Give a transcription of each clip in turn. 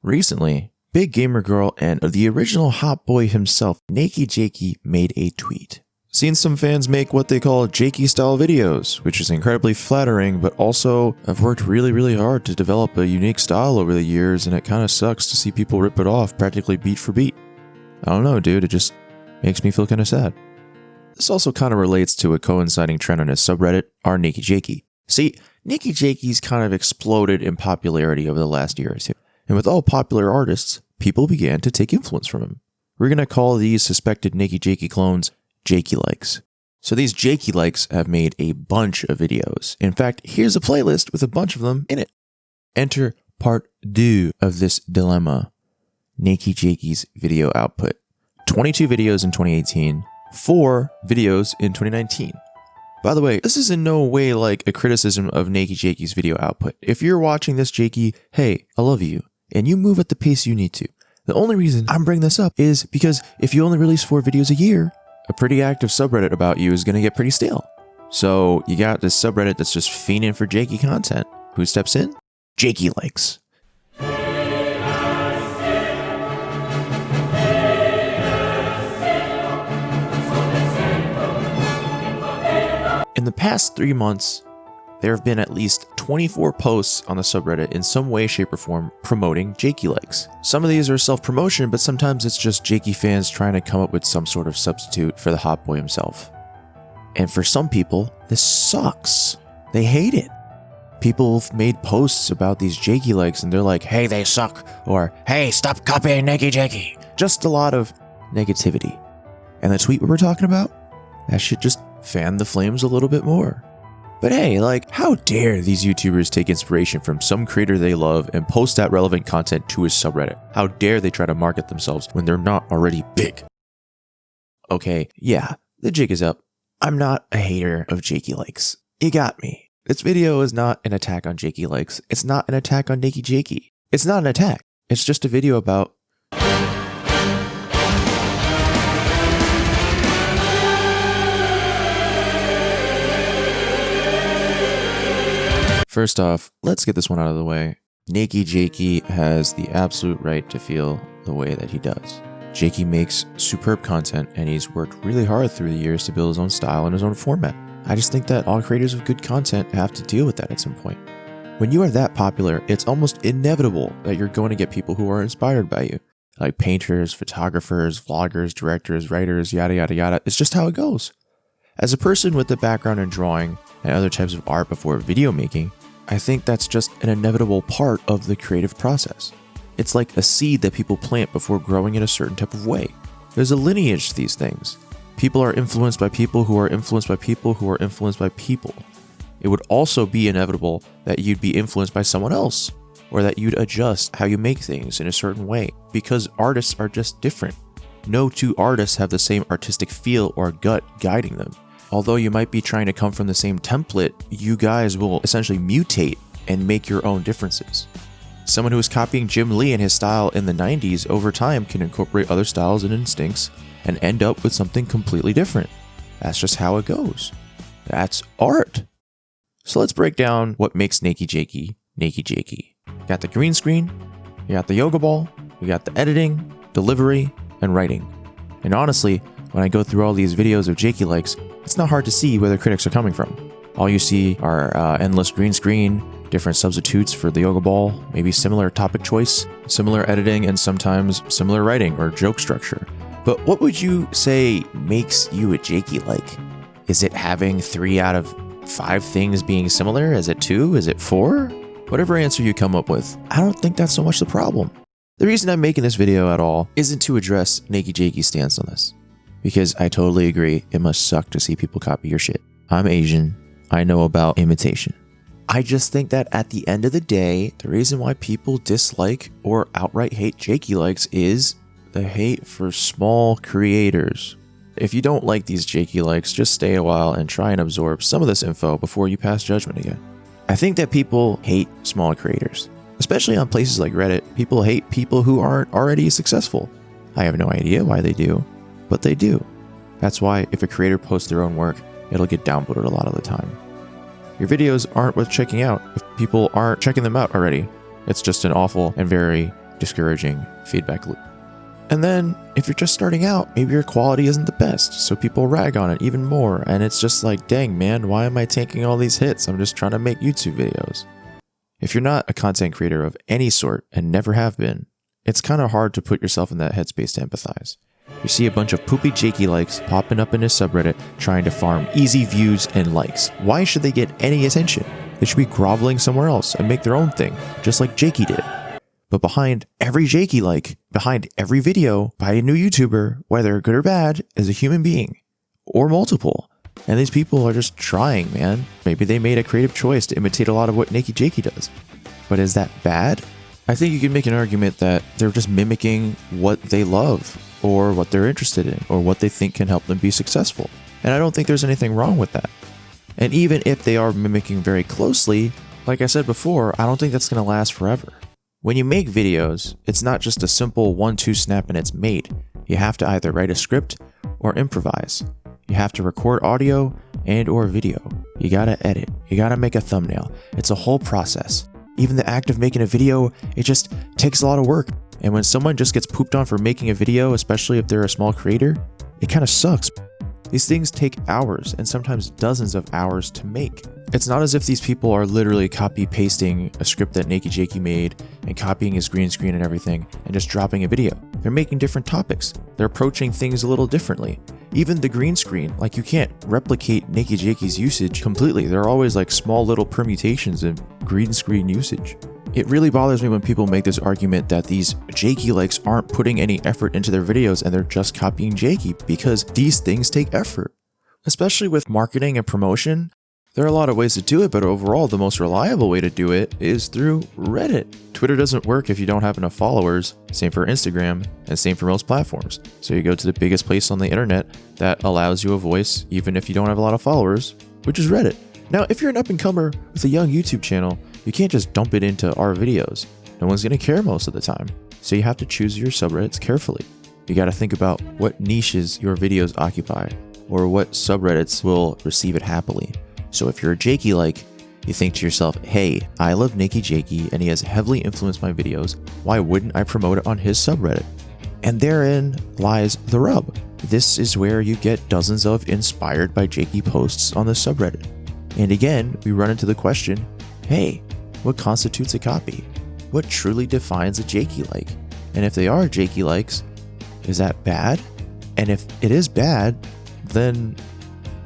Recently, big gamer girl and the original hot boy himself, nakeyjakey, made a tweet. Seen some fans make what they call jakey style videos, which is incredibly flattering, but also I've worked really hard to develop a unique style over the years, and it kind of sucks to see people rip it off practically beat for beat. I don't know, dude, it just makes me feel kind of sad. This also kind of relates to a coinciding trend on his subreddit, r/nakeyjakey. See, nakeyjakey's kind of exploded in popularity over the last year or two, and with all popular artists, people began to take influence from him. We're going to call these suspected nakeyjakey clones Jakey likes. So these Jakey likes have made a bunch of videos. In fact, here's a playlist with a bunch of them in it. Enter part 2 of this dilemma. nakeyjakey's video output. 22 videos in 2018, 4 videos in 2019. By the way, this is in no way like a criticism of nakeyjakey's video output. If you're watching this, Jakey, hey, I love you, and you move at the pace you need to. The only reason I'm bringing this up is because if you only release 4 videos a year, a pretty active subreddit about you is going to get pretty stale. So you got this subreddit that's just fiending for Jakey content. Who steps in? Jakey likes. In the past 3 months, there have been at least 24 posts on the subreddit in some way, shape, or form promoting Jakey likes. Some of these are self-promotion, but sometimes it's just Jakey fans trying to come up with some sort of substitute for the hot boy himself. And for some people, this sucks. They hate it. People have made posts about these Jakey likes and they're like, hey, they suck, or hey, stop copying nakeyjakey. Just a lot of negativity. And the tweet we were talking about, that should just fan the flames a little bit more. But hey, like, how dare these YouTubers take inspiration from some creator they love and post that relevant content to his subreddit? How dare they try to market themselves when they're not already big? Okay, yeah, the jig is up. I'm not a hater of Jakey likes. You got me. This video is not an attack on Jakey likes. It's not an attack on nakeyjakey. It's not an attack. It's just a video about... First off, let's get this one out of the way. nakeyjakey has the absolute right to feel the way that he does. Jakey makes superb content and he's worked really hard through the years to build his own style and his own format. I just think that all creators of good content have to deal with that at some point. When you are that popular, it's almost inevitable that you're going to get people who are inspired by you. Like painters, photographers, vloggers, directors, writers, yada yada yada. It's just how it goes. As a person with a background in drawing and other types of art before video making, I think that's just an inevitable part of the creative process. It's like a seed that people plant before growing in a certain type of way. There's a lineage to these things. People are influenced by people who are influenced by people who are influenced by people. It would also be inevitable that you'd be influenced by someone else, or that you'd adjust how you make things in a certain way, because artists are just different. No two artists have the same artistic feel or gut guiding them. Although you might be trying to come from the same template, you guys will essentially mutate and make your own differences. Someone who is copying Jim Lee and his style in the 90s over time can incorporate other styles and instincts and end up with something completely different. That's just how it goes. That's art. So let's break down what makes nakeyjakey nakeyjakey. You got the green screen, you got the yoga ball, you got the editing, delivery, and writing. And honestly, when I go through all these videos of Jakey likes, it's not hard to see where the critics are coming from. All you see are endless green screen, different substitutes for the yoga ball, maybe similar topic choice, similar editing, and sometimes similar writing or joke structure. But what would you say makes you a Jakey like? Is it having 3 out of 5 things being similar? Is it 2? Is it 4? Whatever answer you come up with, I don't think that's so much the problem. The reason I'm making this video at all isn't to address nakeyjakey's stance on this, because I totally agree it must suck to see people copy your shit. I'm Asian. I know about imitation. I just think that at the end of the day, the reason why people dislike or outright hate Jakey likes is the hate for small creators. If you don't like these Jakey likes, just stay a while and try and absorb some of this info before you pass judgment again. I think that people hate small creators, especially on places like Reddit. People hate people who aren't already successful. I have no idea why they do, but they do. That's why if a creator posts their own work, it'll get downvoted a lot of the time. Your videos aren't worth checking out if people aren't checking them out already. It's just an awful and very discouraging feedback loop. And then if you're just starting out, maybe your quality isn't the best, so people rag on it even more, and it's just like, dang man, why am I taking all these hits? I'm just trying to make YouTube videos. If you're not a content creator of any sort and never have been, it's kind of hard to put yourself in that headspace to empathize. You see a bunch of poopy Jakey likes popping up in his subreddit trying to farm easy views and likes. Why should they get any attention? They should be groveling somewhere else and make their own thing, just like Jakey did. But behind every Jakey like, behind every video by a new YouTuber, whether good or bad, is a human being. Or multiple. And these people are just trying, man. Maybe they made a creative choice to imitate a lot of what nakeyjakey does. But is that bad? I think you can make an argument that they're just mimicking what they love, or what they're interested in, or what they think can help them be successful. And I don't think there's anything wrong with that. And even if they are mimicking very closely, like I said before, I don't think that's going to last forever. When you make videos, it's not just a simple 1-2 snap and it's made. You have to either write a script or improvise. You have to record audio and or video. You gotta edit. You gotta make a thumbnail. It's a whole process. Even the act of making a video, it just takes a lot of work. And when someone just gets pooped on for making a video, especially if they're a small creator, it kind of sucks. These things take hours and sometimes dozens of hours to make. It's not as if these people are literally copy pasting a script that nakeyjakey made and copying his green screen and everything and just dropping a video. They're making different topics. They're approaching things a little differently. Even the green screen, like you can't replicate nakeyjakey's usage completely. There are always like small little permutations of green screen usage. It really bothers me when people make this argument that these Jakey likes aren't putting any effort into their videos and they're just copying Jakey, because these things take effort. Especially with marketing and promotion, there are a lot of ways to do it, but overall the most reliable way to do it is through Reddit. Twitter doesn't work if you don't have enough followers, same for Instagram, and same for most platforms. So you go to the biggest place on the internet that allows you a voice even if you don't have a lot of followers, which is Reddit. Now, if you're an up-and-comer with a young YouTube channel, you can't just dump it into our videos. No one's going to care most of the time. So you have to choose your subreddits carefully. You got to think about what niches your videos occupy, or what subreddits will receive it happily. So if you're a Jakey like, you think to yourself, hey, I love nakeyjakey and he has heavily influenced my videos. Why wouldn't I promote it on his subreddit? And therein lies the rub. This is where you get dozens of inspired by Jakey posts on the subreddit. And again, we run into the question, hey, what constitutes a copy? What truly defines a Jakey like? And if they are Jakey likes, is that bad? And if it is bad, then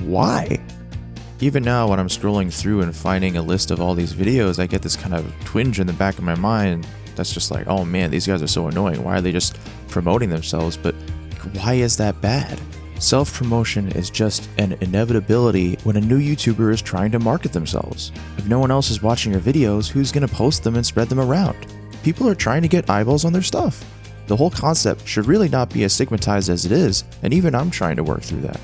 why? Even now, when I'm scrolling through and finding a list of all these videos, I get this kind of twinge in the back of my mind that's just like, oh man, these guys are so annoying. Why are they just promoting themselves? But why is that bad? Self-promotion is just an inevitability when a new YouTuber is trying to market themselves. If no one else is watching your videos, who's going to post them and spread them around? People are trying to get eyeballs on their stuff. The whole concept should really not be as stigmatized as it is, and even I'm trying to work through that.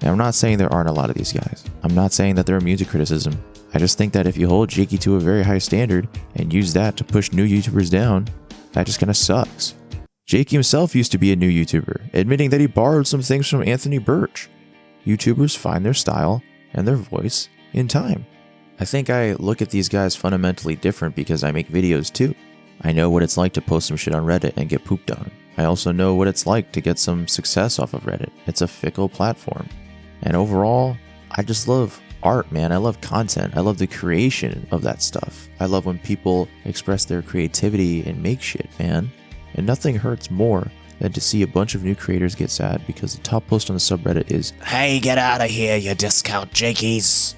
And I'm not saying there aren't a lot of these guys. I'm not saying that they're immune to criticism. I just think that if you hold Jakey to a very high standard and use that to push new YouTubers down, that just kind of sucks. Jakey himself used to be a new YouTuber, admitting that he borrowed some things from Anthony Birch. YouTubers find their style and their voice in time. I think I look at these guys fundamentally different because I make videos too. I know what it's like to post some shit on Reddit and get pooped on. I also know what it's like to get some success off of Reddit. It's a fickle platform. And overall, I just love art, man. I love content. I love the creation of that stuff. I love when people express their creativity and make shit, man. And nothing hurts more than to see a bunch of new creators get sad because the top post on the subreddit is, "Hey, get out of here, you discount Jakeys."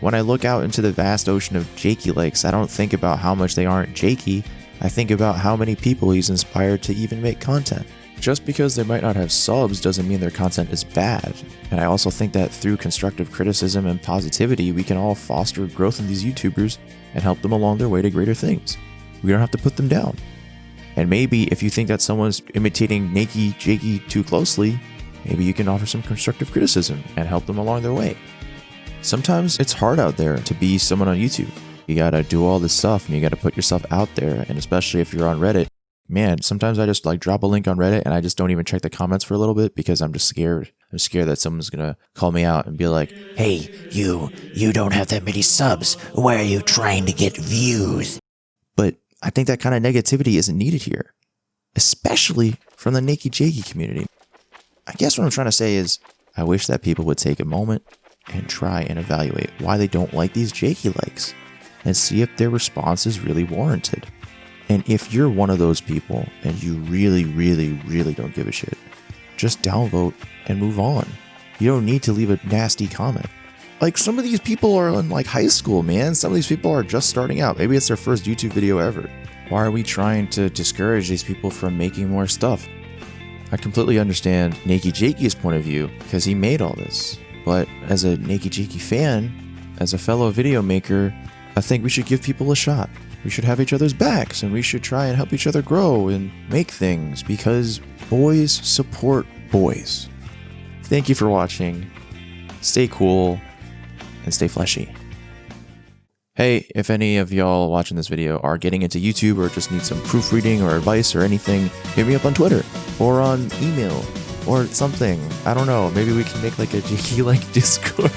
When I look out into the vast ocean of Jakey likes, I don't think about how much they aren't Jakey. I think about how many people he's inspired to even make content. Just because they might not have subs doesn't mean their content is bad. And I also think that through constructive criticism and positivity, we can all foster growth in these YouTubers and help them along their way to greater things. We don't have to put them down. And maybe if you think that someone's imitating nakeyjakey too closely, maybe you can offer some constructive criticism and help them along their way. Sometimes it's hard out there to be someone on YouTube. You gotta do all this stuff and you gotta put yourself out there. And especially if you're on Reddit, man, sometimes I just like drop a link on Reddit and I just don't even check the comments for a little bit because I'm just scared. I'm scared that someone's gonna call me out and be like, "Hey, you don't have that many subs. Why are you trying to get views?" But I think that kind of negativity isn't needed here, especially from the nakeyjakey community. I guess what I'm trying to say is I wish that people would take a moment and try and evaluate why they don't like these jakey likes and see if their response is really warranted. And if you're one of those people and you really, really, really don't give a shit, just downvote and move on. You don't need to leave a nasty comment. Like, some of these people are in like high school, man. Some of these people are just starting out. Maybe it's their first YouTube video ever. Why are we trying to discourage these people from making more stuff? I completely understand nakeyjakey's point of view because he made all this. But as a nakeyjakey fan, as a fellow video maker, I think we should give people a shot. We should have each other's backs and we should try and help each other grow and make things because boys support boys. Thank you for watching. Stay cool and stay fleshy. Hey, if any of y'all watching this video are getting into YouTube or just need some proofreading or advice or anything, hit me up on Twitter or on email or something. I don't know. Maybe we can make like a jakey like Discord.